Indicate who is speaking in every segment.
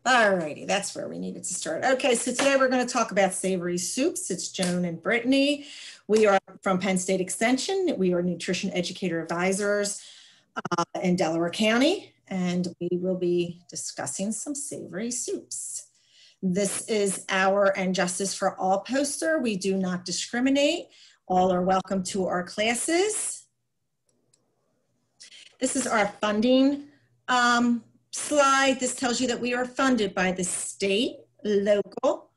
Speaker 1: Alrighty, that's where we needed to start. Okay, so today we're going to talk about savory soups. It's Joan and Brittney. We are from Penn State Extension. We are nutrition educator advisors in Delaware County, and we will be discussing some savory soups. This is our And Justice for All poster. We do not discriminate. All are welcome to our classes. This is our funding slide. This tells you that we are funded by the state, local,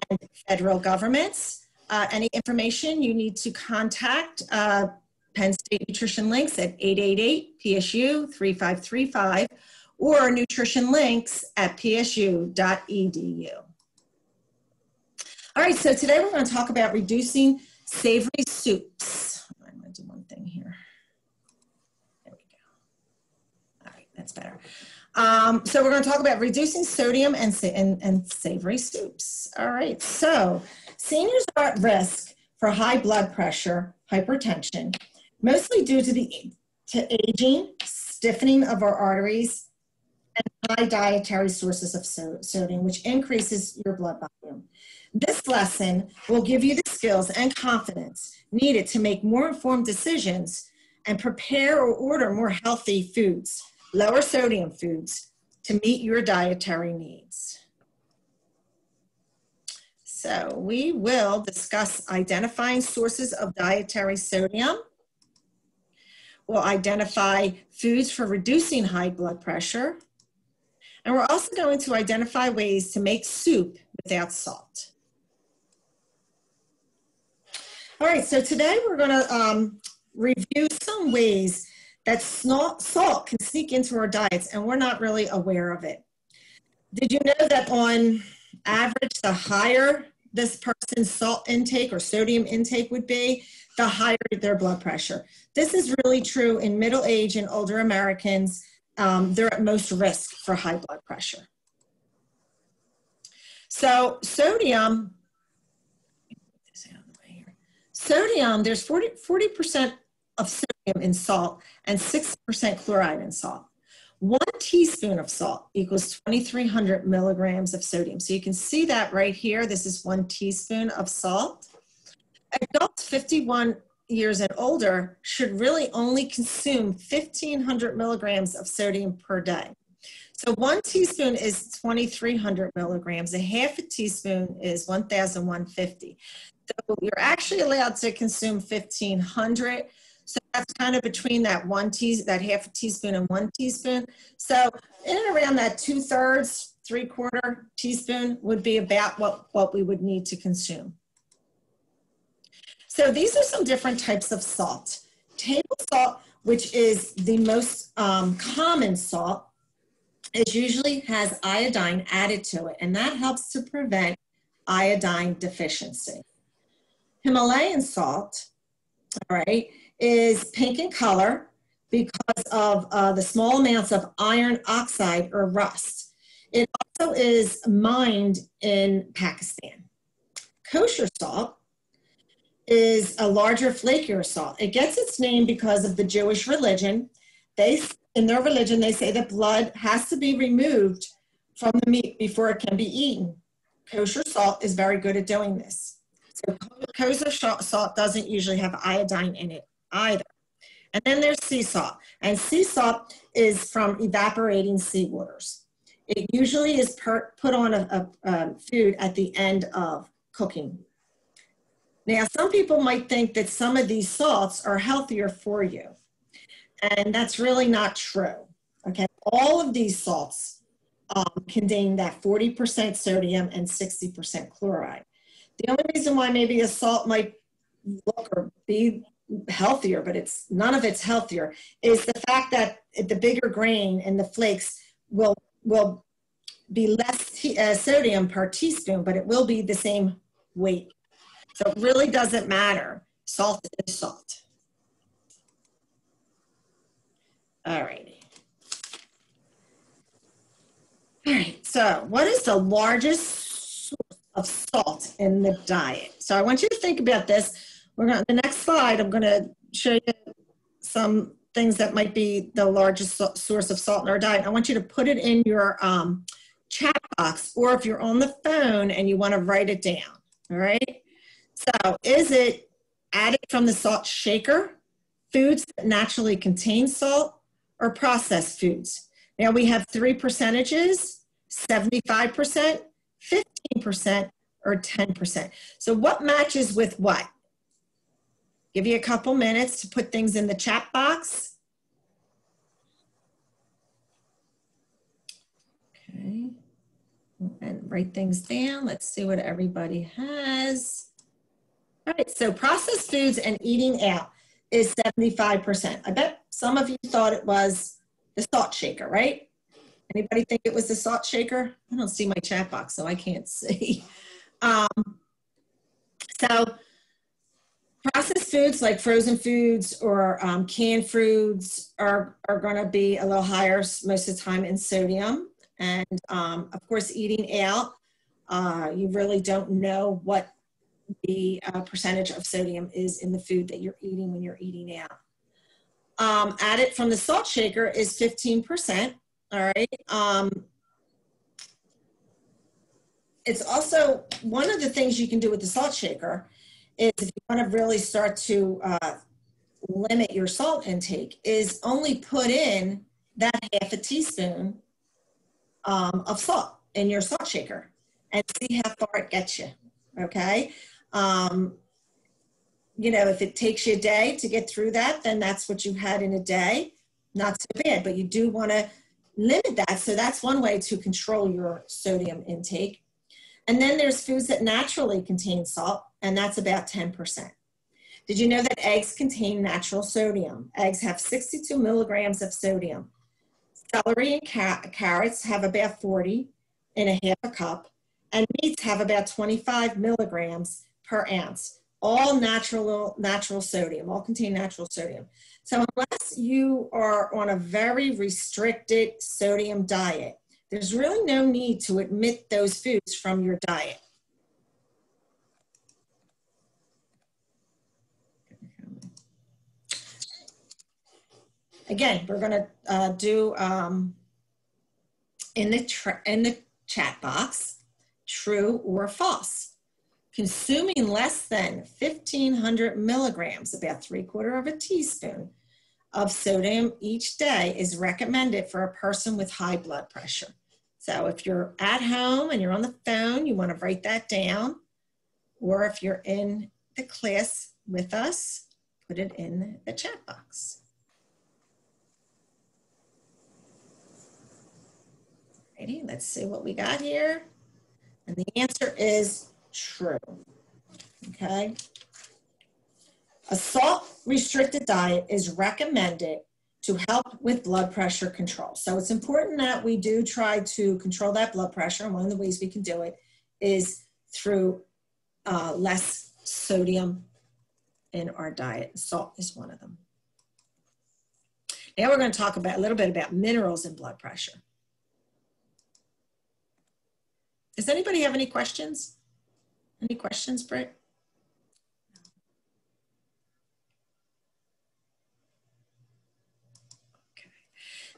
Speaker 1: and federal governments. Any information you need to contact Penn State Nutrition Links at 888-PSU-3535 or Nutrition Links at psu.edu. All right, so today we're going to talk about reducing savory soups. I'm going to do one thing here. There we go. All right, that's better. So we're going to talk about reducing sodium and savory soups. All right, so seniors are at risk for high blood pressure, hypertension, mostly due to aging, stiffening of our arteries, and high dietary sources of sodium, which increases your blood volume. This lesson will give you the skills and confidence needed to make more informed decisions and prepare or order more healthy foods, lower sodium foods, to meet your dietary needs. So we will discuss identifying sources of dietary sodium. We'll identify foods for reducing high blood pressure. And we're also going to identify ways to make soup without salt. All right, so today we're going to review some ways that salt can sneak into our diets and we're not really aware of it. Did you know that on average, the higher this person's salt intake or sodium intake would be, the higher their blood pressure? This is really true in middle-aged and older Americans. They're at most risk for high blood pressure. So sodium, there's 40% of sodium in salt and 6% chloride in salt. 1 teaspoon of salt equals 2,300 milligrams of sodium. So you can see that right here. This is 1 teaspoon of salt. Adults 51 years and older should really only consume 1,500 milligrams of sodium per day. So 1 teaspoon is 2,300 milligrams. A half a teaspoon is 1,150. So you're actually allowed to consume 1,500. So that's kind of between that half a teaspoon and 1 teaspoon. So in and around that 2/3, 3/4 teaspoon would be about what we would need to consume. So these are some different types of salt. Table salt, which is the most common salt, usually has iodine added to it, and that helps to prevent iodine deficiency. Himalayan salt, all right, is pink in color because of the small amounts of iron oxide or rust. It also is mined in Pakistan. Kosher salt is a larger, flakier salt. It gets its name because of the Jewish religion. In their religion, they say that blood has to be removed from the meat before it can be eaten. Kosher salt is very good at doing this. So kosher salt doesn't usually have iodine in it either. And then there's sea salt. And sea salt is from evaporating seawaters. It usually is put on a food at the end of cooking. Now, some people might think that some of these salts are healthier for you. And that's really not true, okay? All of these salts contain that 40% sodium and 60% chloride. The only reason why maybe a salt might look or be healthier, but none of it's healthier, is the fact that the bigger grain and the flakes will be less sodium per teaspoon, but it will be the same weight. So it really doesn't matter. Salt is salt. All righty. All right, so what is the largest source of salt in the diet? So I want you to think about this. The next slide, I'm going to show you some things that might be the largest source of salt in our diet. I want you to put it in your chat box, or if you're on the phone and you want to write it down, all right? So is it added from the salt shaker, foods that naturally contain salt, or processed foods? Now we have 3 percentages, 75%, 15%, or 10%. So what matches with what? Give you a couple minutes to put things in the chat box. Okay, and write things down. Let's see what everybody has. All right, so processed foods and eating out is 75%. I bet some of you thought it was the salt shaker, right? Anybody think it was the salt shaker? I don't see my chat box, so I can't see. So processed foods like frozen foods or canned foods are going to be a little higher most of the time in sodium. And of course, eating out, you really don't know what the percentage of sodium is in the food that you're eating when you're eating out. Added from the salt shaker is 15%. All right. It's also one of the things you can do with the salt shaker is if you want to really start to limit your salt intake is only put in that half a teaspoon of salt in your salt shaker and see how far it gets you, okay? You know, if it takes you a day to get through that, then that's what you had in a day. Not so bad, but you do want to limit that. So that's one way to control your sodium intake. And then there's foods that naturally contain salt, and that's about 10%. Did you know that eggs contain natural sodium? Eggs have 62 milligrams of sodium. Celery and carrots have about 40 in a half a cup, and meats have about 25 milligrams per ounce. All natural sodium, all contain natural sodium. So unless you are on a very restricted sodium diet, there's really no need to omit those foods from your diet. Again, we're going to do in the chat box, true or false. Consuming less than 1,500 milligrams, about 3/4 of a teaspoon of sodium each day is recommended for a person with high blood pressure. So if you're at home and you're on the phone, you want to write that down. Or if you're in the class with us, put it in the chat box. Alrighty, let's see what we got here. And the answer is true. Okay. A salt-restricted diet is recommended to help with blood pressure control. So it's important that we do try to control that blood pressure. And one of the ways we can do it is through less sodium in our diet. Salt is one of them. Now we're going to talk about a little bit about minerals in blood pressure. Does anybody have any questions? Any questions, Britt? Okay.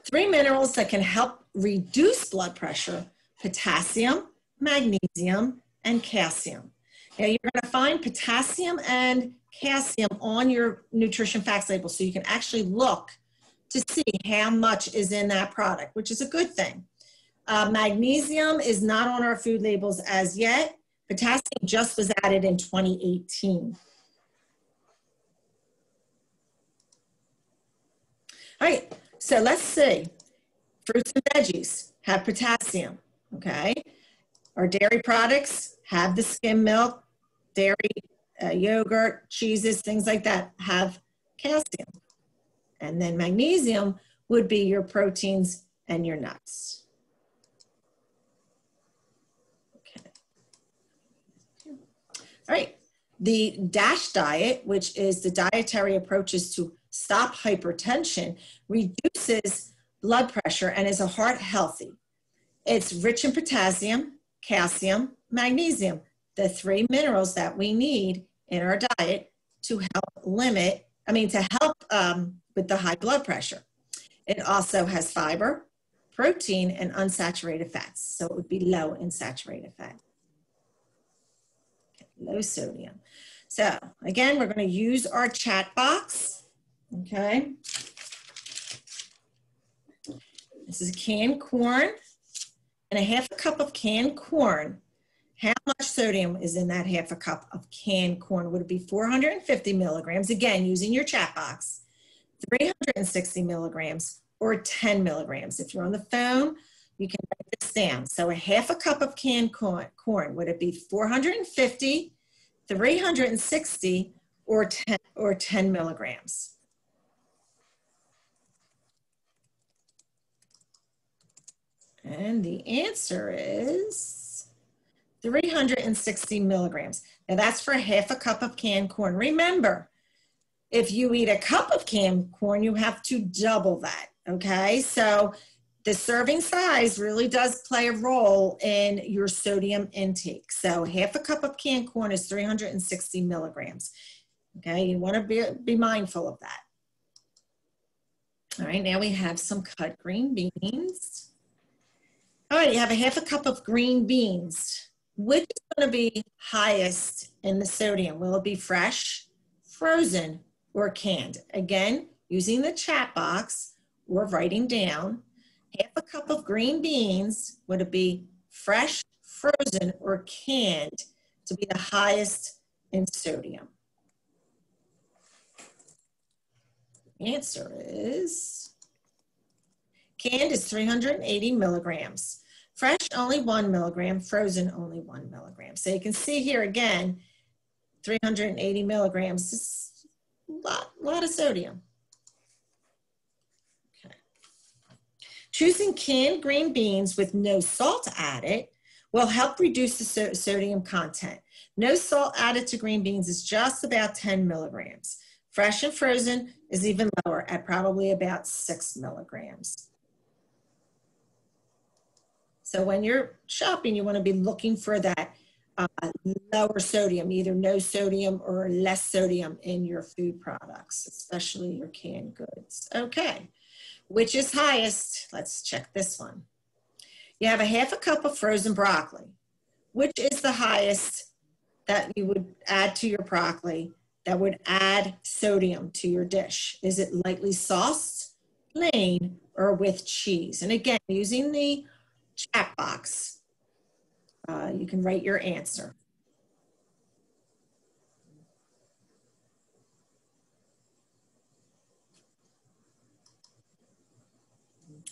Speaker 1: 3 minerals that can help reduce blood pressure: potassium, magnesium, and calcium. Now you're going to find potassium and calcium on your nutrition facts label, so you can actually look to see how much is in that product, which is a good thing. Magnesium is not on our food labels as yet. Potassium just was added in 2018. All right, so let's see. Fruits and veggies have potassium, okay? Our dairy products have the skim milk, dairy, yogurt, cheeses, things like that have calcium. And then magnesium would be your proteins and your nuts. All right, the DASH diet, which is the dietary approaches to stop hypertension, reduces blood pressure and is a heart healthy. It's rich in potassium, calcium, magnesium, the 3 minerals that we need in our diet to help with the high blood pressure. It also has fiber, protein and unsaturated fats. So it would be low in saturated fat. Okay, low sodium. So again, we're going to use our chat box. Okay. This is canned corn and a half a cup of canned corn. How much sodium is in that half a cup of canned corn? Would it be 450 milligrams? Again, using your chat box, 360 milligrams, or 10 milligrams. If you're on the phone, you can write this down. So a half a cup of canned corn, would it be 450, 360, or 10 milligrams? And the answer is 360 milligrams. Now that's for half a cup of canned corn. Remember, if you eat a cup of canned corn, you have to double that, okay? So the serving size really does play a role in your sodium intake. So half a cup of canned corn is 360 milligrams, okay? You wanna be mindful of that. All right, now we have some cut green beans. All right, you have a half a cup of green beans. Which is going to be highest in the sodium? Will it be fresh, frozen, or canned? Again, using the chat box or writing down, half a cup of green beans, would it be fresh, frozen, or canned to be the highest in sodium? The answer is canned is 380 milligrams. Fresh, only 1 milligram, frozen, only 1 milligram. So you can see here again, 380 milligrams is a lot of sodium. Okay. Choosing canned green beans with no salt added will help reduce the sodium content. No salt added to green beans is just about 10 milligrams. Fresh and frozen is even lower at probably about 6 milligrams. So when you're shopping, you want to be looking for that lower sodium, either no sodium or less sodium in your food products, especially your canned goods. Okay, which is highest? Let's check this one. You have a half a cup of frozen broccoli. Which is the highest that you would add to your broccoli that would add sodium to your dish? Is it lightly sauced, plain, or with cheese? And again, using the chat box, you can write your answer.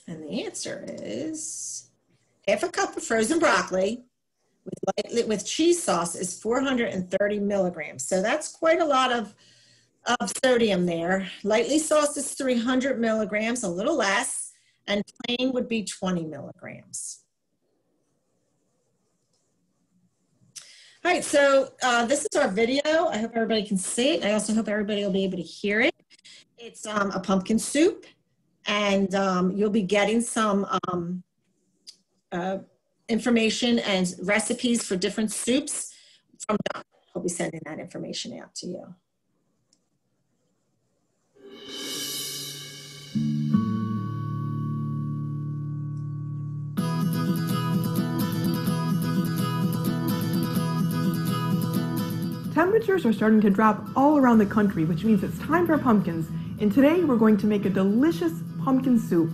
Speaker 1: And the answer is half a cup of frozen broccoli with cheese sauce is 430 milligrams. So that's quite a lot of sodium there. Lightly sauced is 300 milligrams, a little less, and plain would be 20 milligrams. All right, so this is our video. I hope everybody can see it. I also hope everybody will be able to hear it. It's a pumpkin soup, and you'll be getting some information and recipes for different soups from Joan. I'll be sending that information out to you.
Speaker 2: Temperatures are starting to drop all around the country, which means it's time for pumpkins. And today we're going to make a delicious pumpkin soup.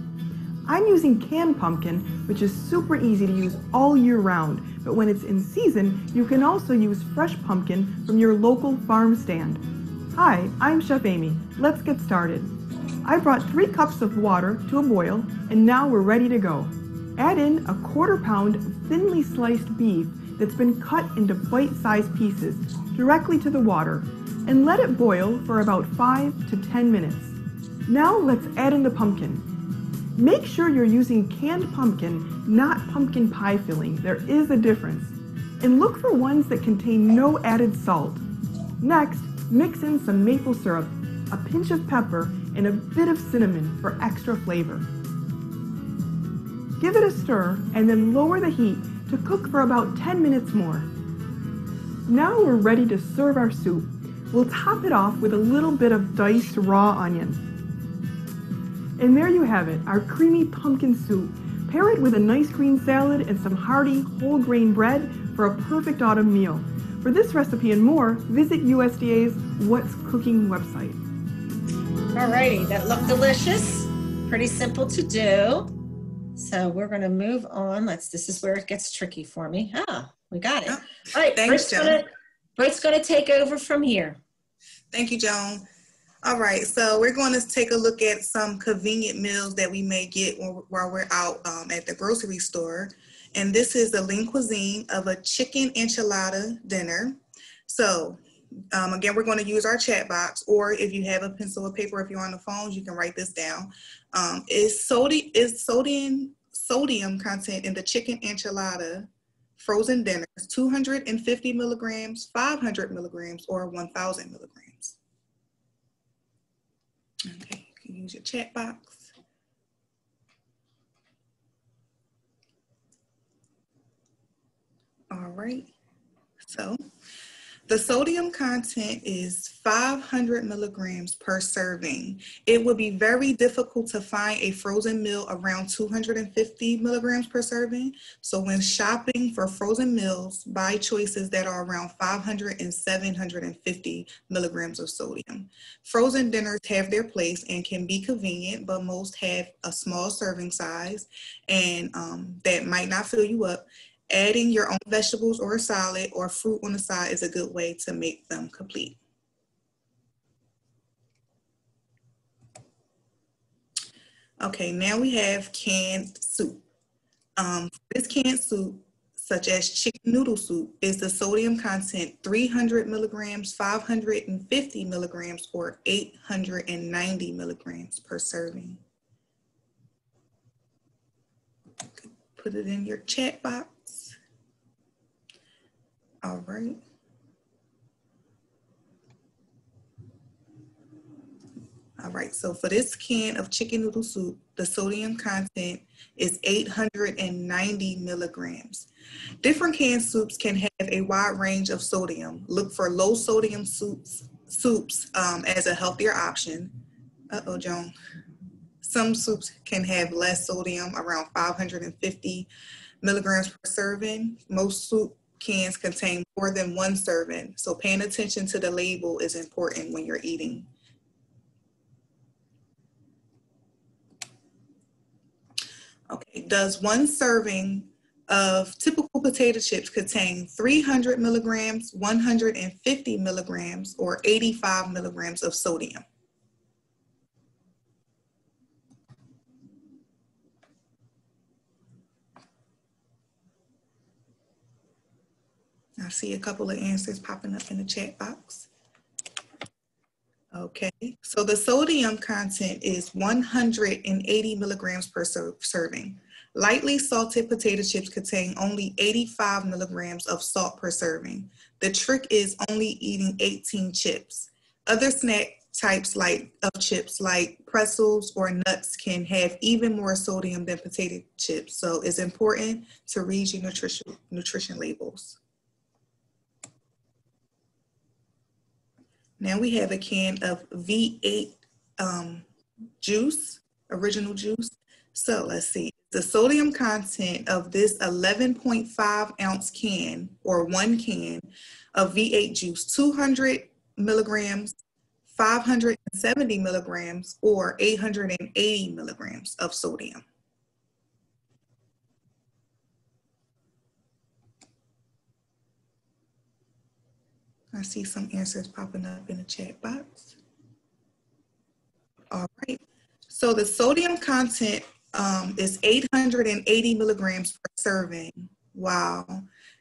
Speaker 2: I'm using canned pumpkin, which is super easy to use all year round. But when it's in season, you can also use fresh pumpkin from your local farm stand. Hi, I'm Chef Amy. Let's get started. I brought 3 cups of water to a boil, and now we're ready to go. Add in a 1/4 pound of thinly sliced beef that's been cut into bite-sized pieces directly to the water, and let it boil for about 5 to 10 minutes. Now let's add in the pumpkin. Make sure you're using canned pumpkin, not pumpkin pie filling. There is a difference. And look for ones that contain no added salt. Next, mix in some maple syrup, a pinch of pepper, and a bit of cinnamon for extra flavor. Give it a stir and then lower the heat to cook for about 10 minutes more. Now we're ready to serve our soup. We'll top it off with a little bit of diced raw onion. And there you have it, our creamy pumpkin soup, Pair it with a nice green salad and some hearty whole grain bread for a perfect autumn meal. For this recipe and more, visit USDA's What's Cooking website.
Speaker 1: Alrighty, that looked delicious. Pretty simple to do. So we're going to move on. This is where it gets tricky for me. We got it. All right,
Speaker 3: Thanks, Joan.
Speaker 1: Britt's going to take over from here.
Speaker 3: Thank you, Joan. All right, so we're going to take a look at some convenient meals that we may get while we're out at the grocery store. And this is the lean cuisine of a chicken enchilada dinner. So again, we're going to use our chat box, or if you have a pencil or paper, if you're on the phones, you can write this down. Is sodium content in the chicken enchilada frozen dinners 250 milligrams, 500 milligrams, or 1,000 milligrams? Okay, you can use your chat box. All right, so the sodium content is 500 milligrams per serving. It would be very difficult to find a frozen meal around 250 milligrams per serving. So when shopping for frozen meals, buy choices that are around 500 and 750 milligrams of sodium. Frozen dinners have their place and can be convenient, but most have a small serving size and that might not fill you up. Adding your own vegetables or a salad or fruit on the side is a good way to make them complete. Okay, now we have canned soup. This canned soup, such as chicken noodle soup, is the sodium content 300 milligrams, 550 milligrams, or 890 milligrams per serving. Put it in your chat box. All right. All right, so for this can of chicken noodle soup, the sodium content is 890 milligrams. Different canned soups can have a wide range of sodium. Look for low sodium soups as a healthier option. Uh-oh, Joan. Some soups can have less sodium, around 550 milligrams per serving. Most soup cans contain more than one serving, so paying attention to the label is important when you're eating. Okay, does one serving of typical potato chips contain 300 milligrams, 150 milligrams, or 85 milligrams of sodium? I see a couple of answers popping up in the chat box. Okay, so the sodium content is 180 milligrams per serving. Lightly salted potato chips contain only 85 milligrams of salt per serving. The trick is only eating 18 chips. Other snack types of chips like pretzels or nuts can have even more sodium than potato chips, so it's important to read your nutrition labels. Now we have a can of V8 juice, original juice. So let's see, the sodium content of this 11.5 ounce can, or one can of V8 juice, 200 milligrams, 570 milligrams, or 880 milligrams of sodium. I see some answers popping up in the chat box. All right, so the sodium content is 880 milligrams per serving. Wow,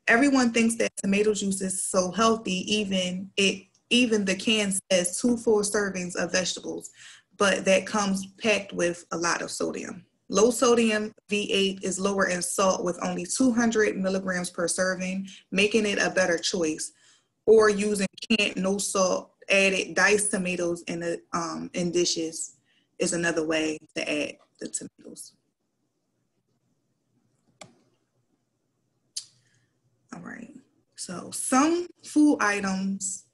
Speaker 3: everyone thinks that tomato juice is so healthy, even the can says 2 full servings of vegetables, but that comes packed with a lot of sodium. Low sodium V8 is lower in salt with only 200 milligrams per serving, making it a better choice. Or using canned, no salt, added diced tomatoes in dishes is another way to add the tomatoes. All right, so some food items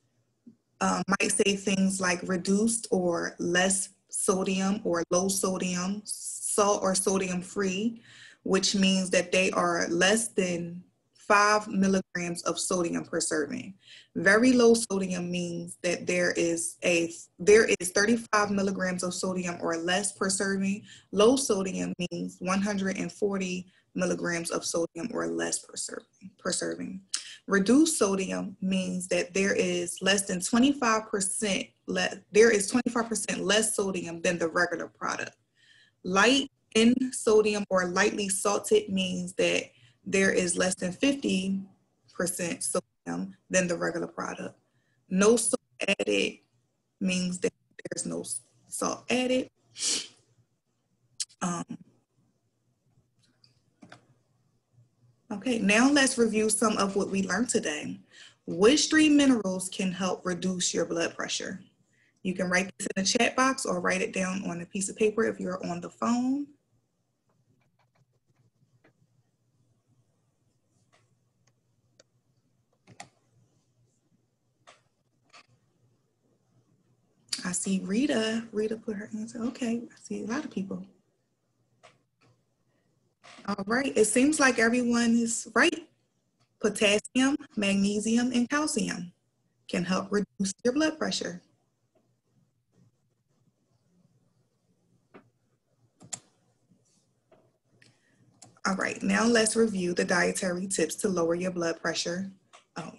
Speaker 3: might say things like reduced or less sodium or low sodium, salt or sodium free, which means that they are less than 5 milligrams of sodium per serving. Very low sodium means that there is 35 milligrams of sodium or less per serving. Low sodium means 140 milligrams of sodium or less per serving. Reduced sodium means that there is less than 25% less sodium than the regular product. Light in sodium or lightly salted means that there is less than 50% sodium than the regular product. No salt added means that there's no salt added. Okay, now let's review some of what we learned today. Which 3 minerals can help reduce your blood pressure? You can write this in the chat box or write it down on a piece of paper if you're on the phone. I see Rita. Rita put her answer. Okay, I see a lot of people. All right, it seems like everyone is right. Potassium, magnesium, and calcium can help reduce your blood pressure. All right, now let's review the dietary tips to lower your blood pressure. Oh,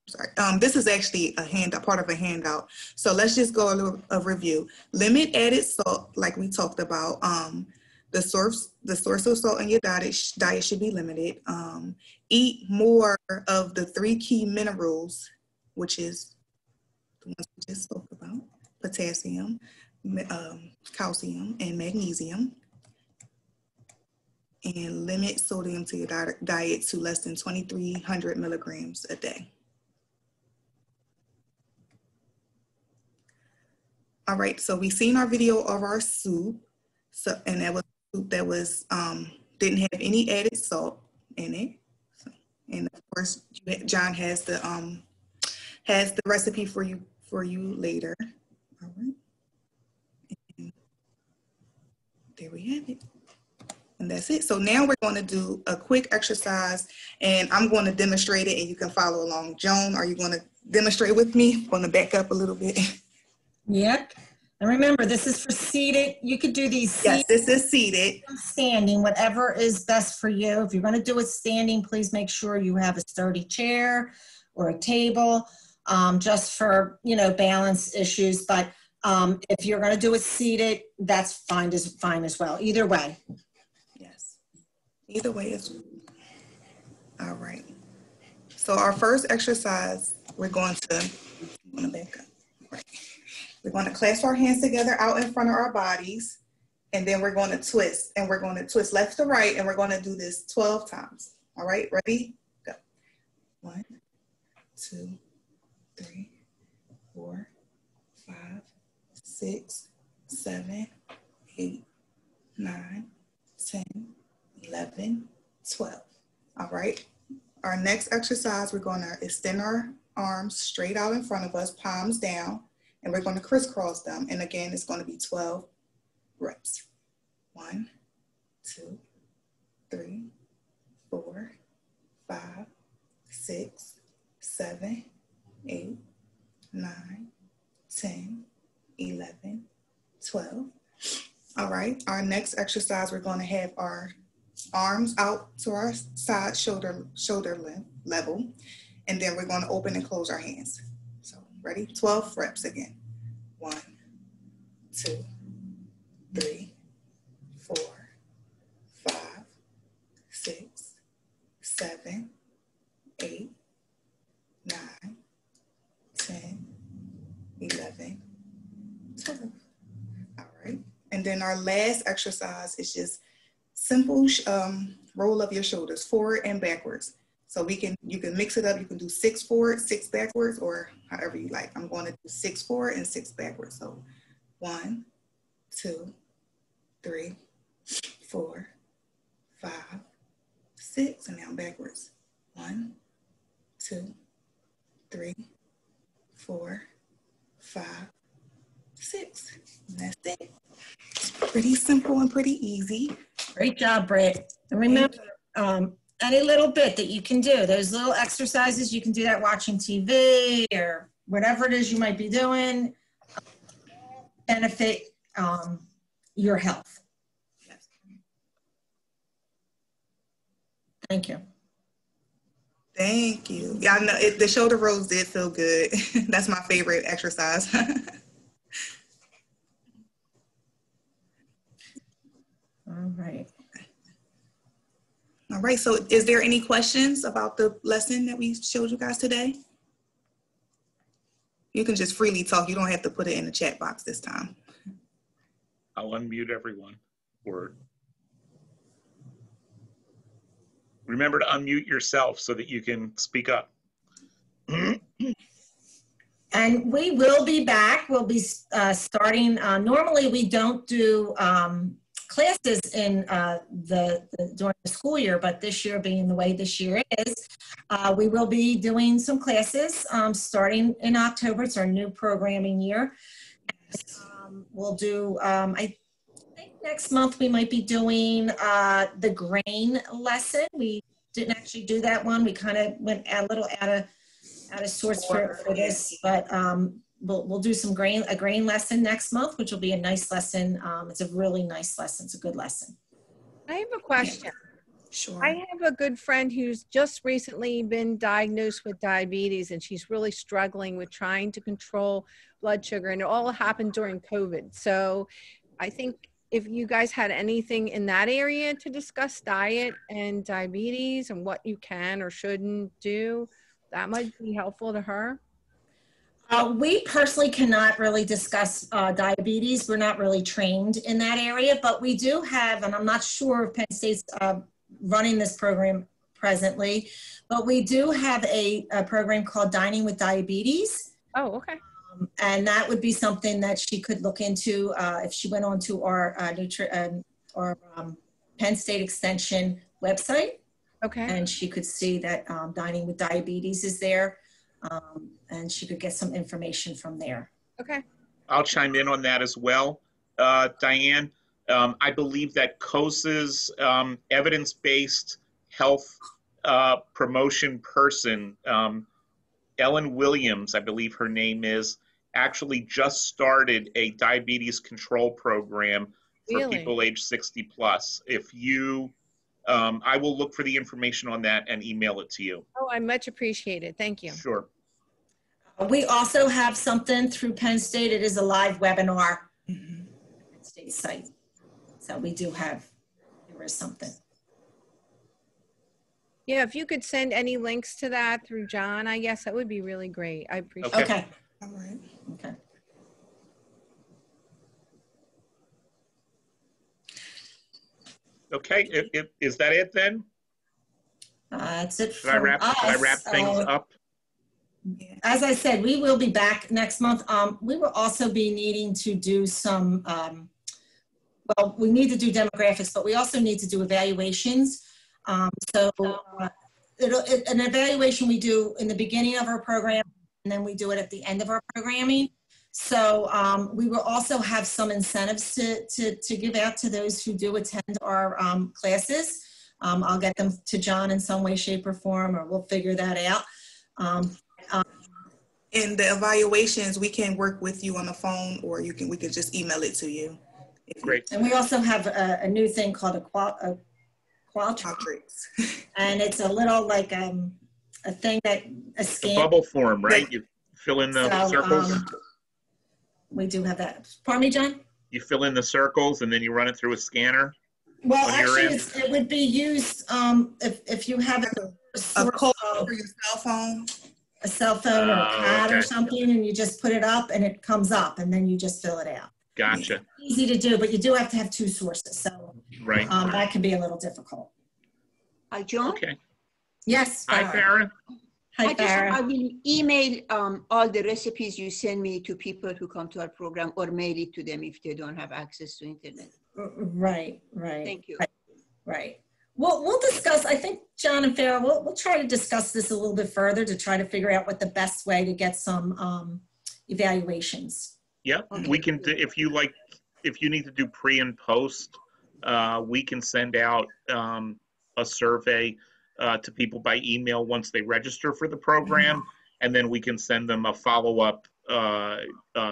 Speaker 3: sorry. This is actually a handout, part of a handout. So let's just go a review. Limit added salt, like we talked about. The source of salt in your diet should be limited. Eat more of the 3 key minerals, which is the ones we just spoke about: potassium, calcium, and magnesium. And limit sodium to your diet to less than 2,300 milligrams a day. All right, so we've seen our video of our soup. So, and that was soup that was didn't have any added salt in it. So, and of course, John has the recipe for you later. All right, and there we have it. And that's it. So now we're going to do a quick exercise, and I'm going to demonstrate it, and you can follow along. Joan, are you going to demonstrate with me? I'm going to back up a little bit.
Speaker 1: Yep. And remember, this is for seated. You could do these seated.
Speaker 3: Yes, this is seated.
Speaker 1: Standing, whatever is best for you. If you're going to do it standing, please make sure you have a sturdy chair or a table, just for, balance issues. But if you're going to do it seated, that's fine as well. Either way.
Speaker 3: Either way is all right. So our first exercise, we're going to back up. Right. We're going to clasp our hands together out in front of our bodies, and then we're going to twist, and we're going to twist left to right, and we're going to do this 12 times. All right, ready? Go. 1, 2, 3, 4, 5, 6, 7, 8, 9, 10, 11, 12. All right. Our next exercise, we're going to extend our arms straight out in front of us, palms down, and we're going to crisscross them. And again, it's going to be 12 reps. 1, 2, 3, 4, 5, 6, 7, 8, 9, 10, 11, 12. All right. Our next exercise, we're going to have our arms out to our side shoulder level, and then we're going to open and close our hands. So ready? 12 reps again. 1, 2, 3, 4, 5, 6, 7, 8, 9, 10, 11, 12. All right. And then our last exercise is just simple roll of your shoulders forward and backwards. So you can mix it up. You can do 6 forward, 6 backwards, or however you like. I'm going to do 6 forward and 6 backwards. So 1, 2, 3, 4, 5, 6, and now backwards. 1, 2, 3, 4, 5, 6. And that's it. Pretty simple and pretty easy.
Speaker 1: Great job, Britt. And remember, any little bit that you can do, those little exercises, you can do that watching TV or whatever it is you might be doing, benefit your health.
Speaker 3: Yes.
Speaker 1: Thank you.
Speaker 3: Thank you. Yeah, I know the shoulder rolls did feel good. That's my favorite exercise.
Speaker 1: All right.
Speaker 3: All right, so is there any questions about the lesson that we showed you guys today? You can just freely talk. You don't have to put it in the chat box this time.
Speaker 4: I'll unmute everyone. Remember to unmute yourself so that you can speak up.
Speaker 1: And we will be back. We'll be starting, normally we don't do classes in during the school year, but this year being the way this year is, we will be doing some classes starting in October. It's our new programming year. We'll do, I think next month we might be doing the grain lesson. We didn't actually do that one. We kind of went a little out of sorts for this, but we'll do a grain lesson next month, which will be a nice lesson. It's a really nice lesson. It's a good lesson.
Speaker 5: I have a question.
Speaker 3: Sure.
Speaker 5: I have a good friend who's just recently been diagnosed with diabetes, and she's really struggling with trying to control blood sugar, and it all happened during COVID. So I think if you guys had anything in that area to discuss diet and diabetes and what you can or shouldn't do, that might be helpful to her.
Speaker 1: We personally cannot really discuss diabetes. We're not really trained in that area, but we do have, and I'm not sure if Penn State's running this program presently, but we do have a program called Dining with Diabetes.
Speaker 5: Oh, okay.
Speaker 1: And that would be something that she could look into if she went onto our Penn State Extension website.
Speaker 5: Okay.
Speaker 1: And she could see that Dining with Diabetes is there, and she could get some information from there.
Speaker 5: Okay.
Speaker 4: I'll chime in on that as well, Diane. I believe that COSA's evidence-based health promotion person, Ellen Williams, I believe her name is, actually just started a diabetes control program for people age 60 plus. If you, I will look for the information on that and email it to you.
Speaker 5: Oh, I much appreciate it. Thank you.
Speaker 4: Sure.
Speaker 1: We also have something through Penn State. It is a live webinar. Penn State site. So we do have, there is something.
Speaker 5: Yeah, if you could send any links to that through John, I guess that would be really great. I appreciate it.
Speaker 1: Okay.
Speaker 3: All right.
Speaker 1: Okay.
Speaker 4: Okay, is that it then?
Speaker 1: That's it
Speaker 4: Should I wrap things up?
Speaker 1: As I said, we will be back next month. We will also be needing to do some, well, we need to do demographics, but we also need to do evaluations. An evaluation we do in the beginning of our program, and then we do it at the end of our programming. So we will also have some incentives to give out to those who do attend our classes. I'll get them to John in some way, shape, or form, or we'll figure that out.
Speaker 3: In the evaluations, we can work with you on the phone, or we can just email it to you.
Speaker 4: Great.
Speaker 1: And we also have a new thing called a Qualtrics. And it's a little like a thing that a scan.
Speaker 4: The bubble form, right? You fill in the circles.
Speaker 1: We do have that. Pardon me, John?
Speaker 4: You fill in the circles and then you run it through a scanner.
Speaker 1: Well, actually, it would be used if you have
Speaker 3: a code for your cell phone.
Speaker 1: A cell phone or a pad
Speaker 4: okay.
Speaker 1: or something, and you just put it up and it comes up, and then you just fill it out.
Speaker 4: Gotcha.
Speaker 1: It's easy to do, but you do have to have two sources, so
Speaker 4: right.
Speaker 1: That can be a little difficult.
Speaker 6: Hi, Joan.
Speaker 4: Okay.
Speaker 1: Yes.
Speaker 4: Hi, Farah.
Speaker 1: Hi, Farah.
Speaker 6: I will email all the recipes you send me to people who come to our program, or mail it to them if they don't have access to internet.
Speaker 1: Right.
Speaker 6: Thank you.
Speaker 1: Right. We'll discuss, I think, John and Farah, we'll try to discuss this a little bit further to try to figure out what the best way to get some evaluations.
Speaker 4: Yeah, we can, if you need to do pre and post we can send out a survey to people by email once they register for the program, and then we can send them a follow-up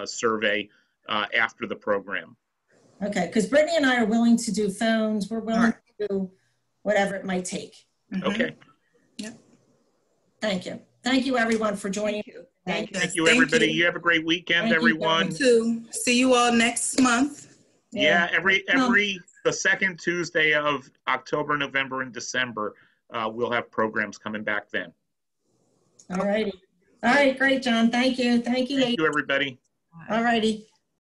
Speaker 4: survey after the program.
Speaker 1: Okay, because Brittney and I are willing to do phones. We're willing to do whatever it might take.
Speaker 4: Okay.
Speaker 3: Yep.
Speaker 1: Thank you. Thank you, everyone, for joining.
Speaker 6: Thank you.
Speaker 4: Thank you, everybody. You have a great weekend,
Speaker 1: Thank you,
Speaker 4: everyone.
Speaker 3: You too. See you all next month.
Speaker 4: Yeah, the second Tuesday of October, November, and December, we'll have programs coming back then.
Speaker 1: All righty. All right, great, John. Thank you. Thank you.
Speaker 4: Thank you, everybody.
Speaker 1: All righty.